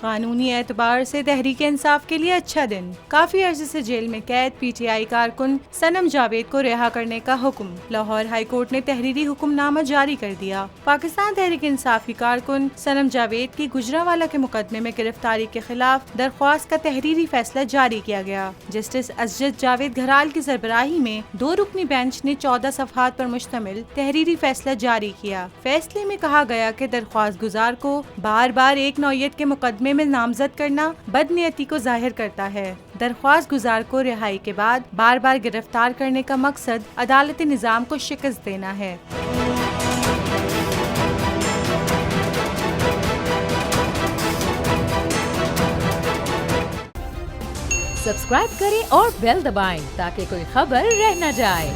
قانونی اعتبار سے تحریک انصاف کے لیے اچھا دن، کافی عرصے سے جیل میں قید پی ٹی آئی کارکن صنم جاوید کو رہا کرنے کا حکم، لاہور ہائی کورٹ نے تحریری حکم نامہ جاری کر دیا۔ پاکستان تحریک انصاف کی کارکن صنم جاوید کی گجرانوالہ کے مقدمے میں گرفتاری کے خلاف درخواست کا تحریری فیصلہ جاری کیا گیا۔ جسٹس اسجد جاوید گھرال کی سربراہی میں 2 رکنی بینچ نے 14 صفحات پر مشتمل تحریری فیصلہ جاری کیا۔ فیصلے میں کہا گیا کہ درخواست گزار کو بار بار ایک نوعیت کے مقدمے میں نامزد کرنا بدنیتی کو ظاہر کرتا ہے۔ درخواست گزار کو رہائی کے بعد بار بار گرفتار کرنے کا مقصد عدالتی نظام کو شکست دینا ہے۔ سبسکرائب کریں اور بیل دبائیں تاکہ کوئی خبر رہ نہ جائے۔